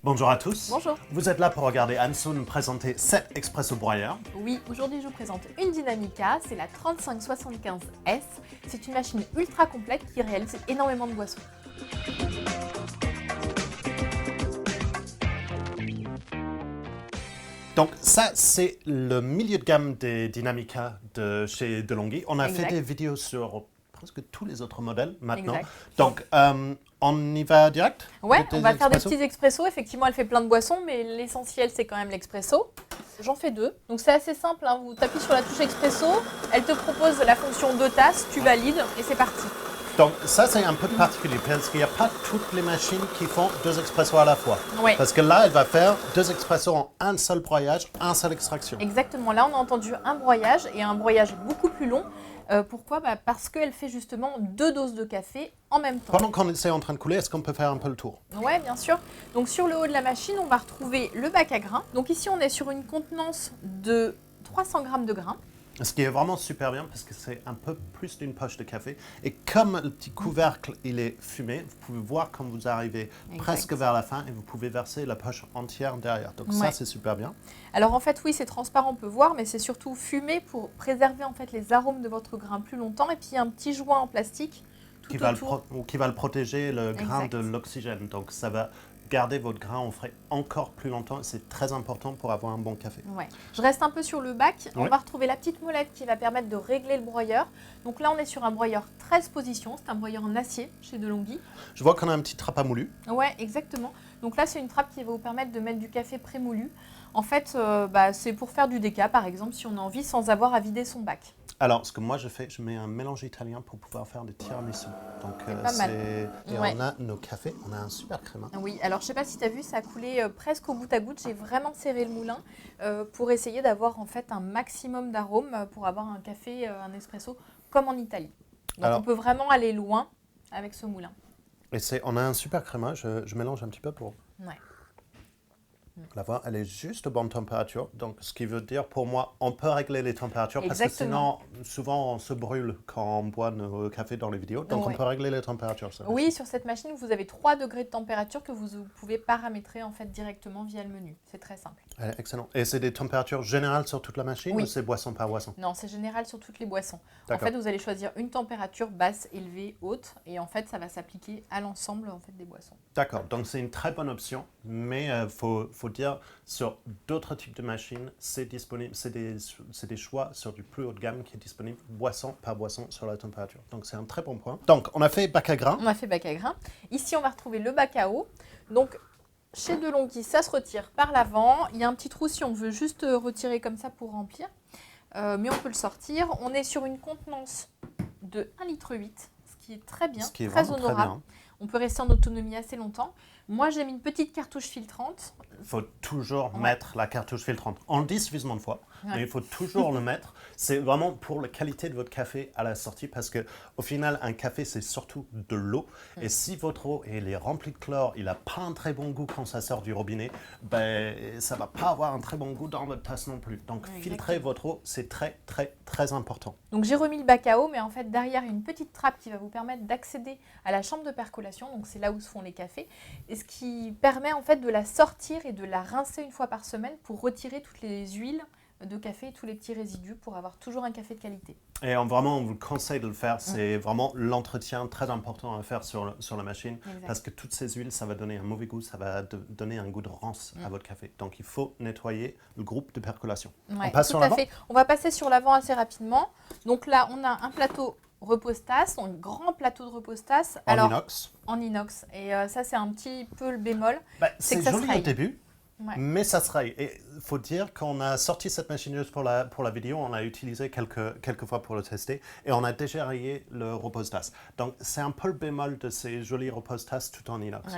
Bonjour à tous. Bonjour. Vous êtes là pour regarder Anso nous présenter 7 expresso broyeurs. Oui, aujourd'hui je vous présente une Dynamica, c'est la 3575S. C'est une machine ultra complète qui réalise énormément de boissons. Donc ça, c'est le milieu de gamme des Dynamica de chez DeLonghi. On a fait des vidéos sur presque tous les autres modèles maintenant. Exact. Donc on y va direct? Ouais, on va faire des petits expressos. Effectivement, elle fait plein de boissons, mais l'essentiel c'est quand même l'expresso. J'en fais deux. Donc c'est assez simple, hein. Vous tapez sur la touche expresso, elle te propose la fonction 2 tasses, tu valides et c'est parti. Donc ça c'est un peu particulier parce qu'il n'y a pas toutes les machines qui font 2 expressos à la fois. Ouais. Parce que là, elle va faire 2 expressos en un seul broyage, un seul extraction. Exactement, là on a entendu un broyage et un broyage beaucoup plus long. Pourquoi? Parce qu'elle fait justement 2 doses de café en même temps. Pendant qu'on est en train de couler, est-ce qu'on peut faire un peu le tour? Oui, bien sûr. Donc sur le haut de la machine, on va retrouver le bac à grains. Donc ici, on est sur une contenance de 300 g de grains. Ce qui est vraiment super bien parce que c'est un peu plus d'une poche de café. Et comme le petit couvercle il est fumé, vous pouvez voir quand vous arrivez presque vers la fin et vous pouvez verser la poche entière derrière. Donc ça, c'est super bien. Alors en fait, oui, c'est transparent, on peut voir, mais c'est surtout fumé pour préserver en fait les arômes de votre grain plus longtemps. Et puis il y a un petit joint en plastique qui va le protéger le grain de l'oxygène. Donc ça va garder votre grain en frais encore plus longtemps. C'est très important pour avoir un bon café. Ouais. Je reste un peu sur le bac. On va retrouver la petite molette qui va permettre de régler le broyeur. Donc là, on est sur un broyeur 13 positions. C'est un broyeur en acier chez DeLonghi. Je vois qu'on a un petit trappe à moulu. Ouais, exactement. Donc là, c'est une trappe qui va vous permettre de mettre du café prémoulu. En fait, c'est pour faire du déca, par exemple, si on a envie, sans avoir à vider son bac. Alors, ce que moi je fais, je mets un mélange italien pour pouvoir faire des tiramisu. Donc, pas mal. Et on a nos cafés, on a un super créma. Oui, alors je ne sais pas si tu as vu, ça a coulé presque au goutte à goutte. J'ai vraiment serré le moulin pour essayer d'avoir en fait un maximum d'arômes pour avoir un café, un espresso comme en Italie. Donc alors, on peut vraiment aller loin avec ce moulin. Et on a un super créma, je mélange un petit peu pour... Ouais. La voir, elle est juste bonne température. Donc, ce qui veut dire pour moi, on peut régler les températures parce que sinon, souvent, on se brûle quand on boit nos cafés dans les vidéos. Donc, on peut régler les températures. Oui, sur cette machine, vous avez 3 degrés de température que vous pouvez paramétrer en fait directement via le menu. C'est très simple. Excellent. Et c'est des températures générales sur toute la machine ou c'est boisson par boisson? Non, c'est général sur toutes les boissons. En fait, vous allez choisir une température basse, élevée, haute, et en fait, ça va s'appliquer à l'ensemble en fait des boissons. D'accord. Donc, c'est une très bonne option, mais faut dire, sur d'autres types de machines, c'est disponible, c'est des choix sur du plus haut de gamme qui est disponible boisson par boisson sur la température. Donc, c'est un très bon point. Donc, on a fait bac à grains. On a fait bac à grains. Ici, on va retrouver le bac à eau. Donc, chez DeLonghi, ça se retire par l'avant. Il y a un petit trou si on veut juste retirer comme ça pour remplir. Mais on peut le sortir. On est sur une contenance de 1,8 litre, ce qui est très bien, très honorable. Très bien. On peut rester en autonomie assez longtemps. Moi, j'ai mis une petite cartouche filtrante. Il faut toujours mettre la cartouche filtrante. On le dit suffisamment de fois, mais il faut toujours le mettre. C'est vraiment pour la qualité de votre café à la sortie parce qu'au final, un café, c'est surtout de l'eau. Et si votre eau elle est remplie de chlore, il n'a pas un très bon goût quand ça sort du robinet, ça ne va pas avoir un très bon goût dans votre tasse non plus. Donc, filtrer votre eau, c'est très, très, très important. Donc, j'ai remis le bac à eau, mais en fait, derrière, il y a une petite trappe qui va vous permettre d'accéder à la chambre de percolation. Donc, c'est là où se font les cafés. Et ce qui permet en fait de la sortir et de la rincer une fois par semaine pour retirer toutes les huiles de café et tous les petits résidus pour avoir toujours un café de qualité. Et vraiment, on vous conseille de le faire. C'est vraiment l'entretien très important à faire sur la machine parce que toutes ces huiles, ça va donner un mauvais goût, ça va donner un goût de rance à votre café. Donc, il faut nettoyer le groupe de percolation. On passe sur l'avant. On va passer sur l'avant assez rapidement. Donc là, on a un plateau repose-tasse, un grand plateau de repose-tasse. En inox. En inox. Et ça, c'est un petit peu le bémol. C'est joli au début, mais ça se raye. Et il faut dire qu'on a sorti cette machine juste pour la vidéo, on l'a utilisé quelques fois pour le tester, et on a déjà rayé le repose-tasse. Donc, c'est un peu le bémol de ces jolis repose-tasses tout en inox.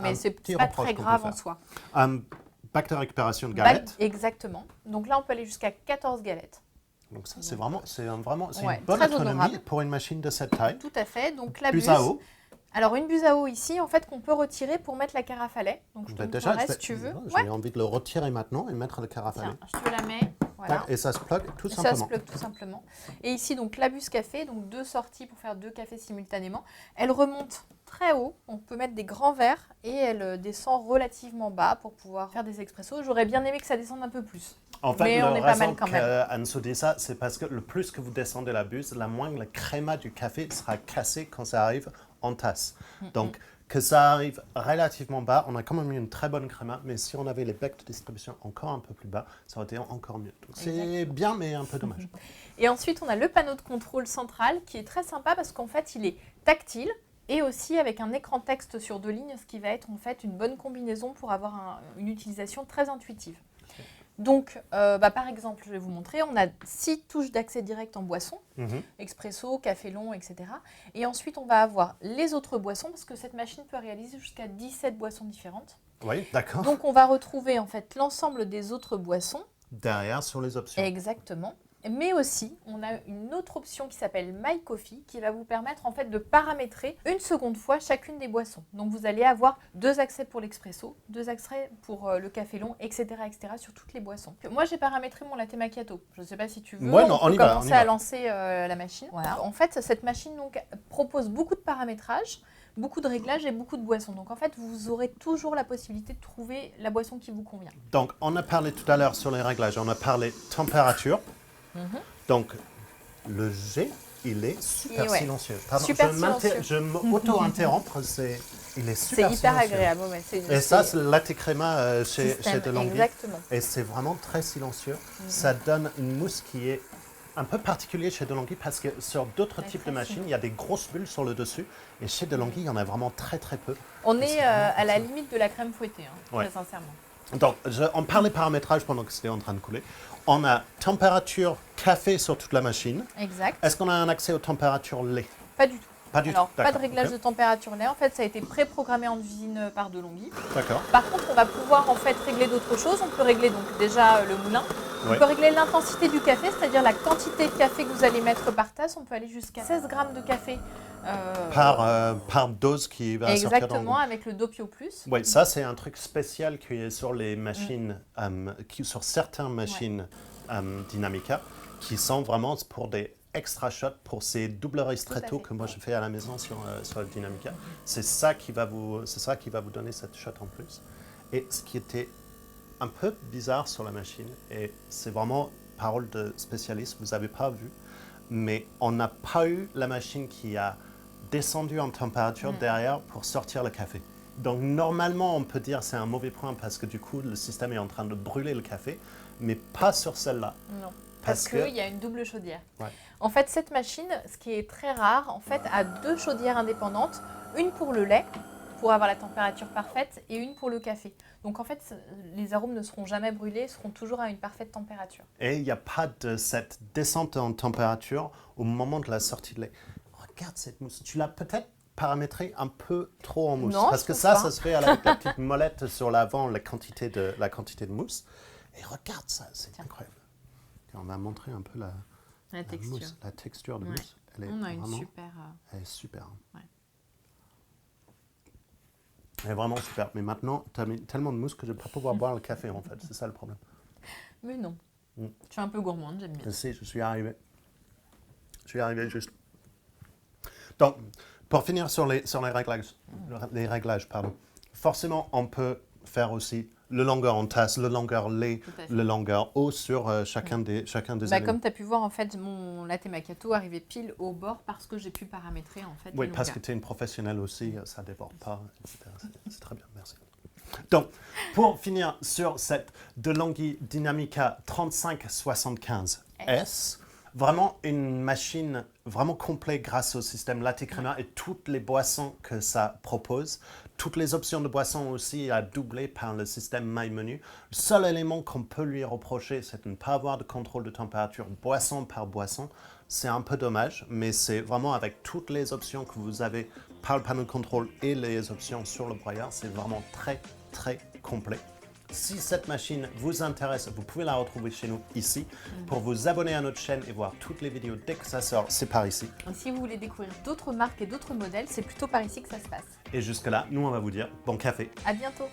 Mais c'est pas très grave en soi. Bac de récupération de galettes. Exactement. Donc là, on peut aller jusqu'à 14 galettes. Donc ça, c'est une bonne autonomie pour une machine de cette taille. Tout à fait. Donc la buse à eau. Alors une buse à eau ici, en fait, qu'on peut retirer pour mettre la carafe à lait. Donc je te montrerai si tu veux. J'ai envie de le retirer maintenant et mettre le carafe à lait. Je te la mets. Voilà. Et ça se plug tout Ça simplement. se plug tout simplement. Et ici, donc, la buse café, donc 2 sorties pour faire 2 cafés simultanément. Elle remonte très haut, on peut mettre des grands verres et elle descend relativement bas pour pouvoir faire des expressos. J'aurais bien aimé que ça descende un peu plus. En fait, Mais on est pas mal quand même. Anne-Sou dit ça, c'est parce que le plus que vous descendez la buse, la moins le créma du café sera cassé quand ça arrive en tasse. Donc, que ça arrive relativement bas, on a quand même eu une très bonne créma, mais si on avait les becs de distribution encore un peu plus bas, ça aurait été encore mieux. Donc, c'est bien, mais un peu dommage. Et ensuite, on a le panneau de contrôle central qui est très sympa parce qu'en fait, il est tactile et aussi avec un écran texte sur 2 lignes, ce qui va être en fait une bonne combinaison pour avoir une utilisation très intuitive. Donc, par exemple, je vais vous montrer, on a 6 touches d'accès direct en boisson, expresso, café long, etc. Et ensuite, on va avoir les autres boissons, parce que cette machine peut réaliser jusqu'à 17 boissons différentes. Oui, d'accord. Donc, on va retrouver en fait l'ensemble des autres boissons. Derrière, sur les options. Exactement. Mais aussi, on a une autre option qui s'appelle My Coffee qui va vous permettre en fait de paramétrer une seconde fois chacune des boissons. Donc vous allez avoir 2 accès pour l'expresso, 2 accès pour le café long, etc., sur toutes les boissons. Moi, j'ai paramétré mon latte macchiato. Je ne sais pas si tu veux. Ouais, non, on peut va, commencer à lancer la machine. Voilà. En fait, cette machine donc, propose beaucoup de paramétrage, beaucoup de réglages et beaucoup de boissons. Donc en fait, vous aurez toujours la possibilité de trouver la boisson qui vous convient. Donc, on a parlé tout à l'heure sur les réglages, on a parlé température. Donc, le G, il est super silencieux. Pardon, super silencieux. Je m'auto-interrompre, il est super silencieux. C'est hyper agréable. Ouais, et ça, c'est le latte crema chez De'Longhi. Exactement. Et c'est vraiment très silencieux. Ça donne une mousse qui est un peu particulière chez De'Longhi parce que sur d'autres types de machines, il y a des grosses bulles sur le dessus. Et chez De'Longhi, il y en a vraiment très très peu. On est à la limite de la crème fouettée, très sincèrement. Donc, on parlait paramétrage pendant que c'était en train de couler. On a température café sur toute la machine. Exact. Est-ce qu'on a un accès aux températures lait? Pas du tout. Pas du Alors, tout. pas de réglage de température lait. En fait, ça a été préprogrammé en usine par De'Longhi. D'accord. Par contre, on va pouvoir en fait régler d'autres choses. On peut régler donc déjà le moulin. On peut régler l'intensité du café, c'est-à-dire la quantité de café que vous allez mettre par tasse. On peut aller jusqu'à 16 grammes de café. Par dose qui va sortir dans le Exactement, avec le Doppio Plus. Oui, ça c'est un truc spécial qui est sur les machines, sur certaines machines Dynamica, qui sont vraiment pour des extra shots, pour ces double ristretto que moi je fais à la maison sur le Dynamica. C'est ça qui va vous donner cette shot en plus. Et ce qui était un peu bizarre sur la machine, et c'est vraiment parole de spécialiste, vous n'avez pas vu, mais on n'a pas eu la machine qui a descendu en température derrière pour sortir le café. Donc normalement, on peut dire que c'est un mauvais point parce que du coup, le système est en train de brûler le café, mais pas sur celle-là. Non, parce qu'il y a une double chaudière. Ouais. En fait, cette machine, ce qui est très rare, en fait, a 2 chaudières indépendantes, une pour le lait, pour avoir la température parfaite, et une pour le café. Donc en fait, les arômes ne seront jamais brûlés, seront toujours à une parfaite température. Et il n'y a pas de cette descente en température au moment de la sortie de lait. Regarde cette mousse, tu l'as peut-être paramétré un peu trop en mousse. Non, parce que ça se fait avec la petite molette sur l'avant, la quantité de mousse. Et regarde ça, c'est incroyable. On va montrer un peu la texture. Mousse, la texture de mousse. Elle est on a une vraiment, super... Elle est super. Ouais. Elle est vraiment super. Mais maintenant, tu as mis tellement de mousse que je ne vais pas pouvoir boire le café, en fait. C'est ça le problème. Mais non. Je suis un peu gourmande, j'aime bien. Je sais, je suis arrivé. Je suis arrivé juste. Donc, pour finir sur les réglages, forcément, on peut faire aussi le longueur en tasse, le longueur lait, le longueur eau sur chacun des éléments. Comme tu as pu voir, en fait, mon latte macchiato arrivait pile au bord parce que j'ai pu paramétrer, en fait. Oui, parce que tu es une professionnelle aussi, ça ne déborde pas, etc. C'est très bien, merci. Donc, pour finir sur cette De'Longhi Dynamica 3575S, vraiment une machine vraiment complète grâce au système latte crema et toutes les boissons que ça propose. Toutes les options de boissons aussi à doubler par le système My Menu. Le seul élément qu'on peut lui reprocher, c'est de ne pas avoir de contrôle de température boisson par boisson. C'est un peu dommage, mais c'est vraiment avec toutes les options que vous avez par le panneau de contrôle et les options sur le broyeur, c'est vraiment très, très complet. Si cette machine vous intéresse, vous pouvez la retrouver chez nous ici. Pour vous abonner à notre chaîne et voir toutes les vidéos dès que ça sort, c'est par ici. Et si vous voulez découvrir d'autres marques et d'autres modèles, c'est plutôt par ici que ça se passe. Et jusque-là, nous, on va vous dire bon café. À bientôt.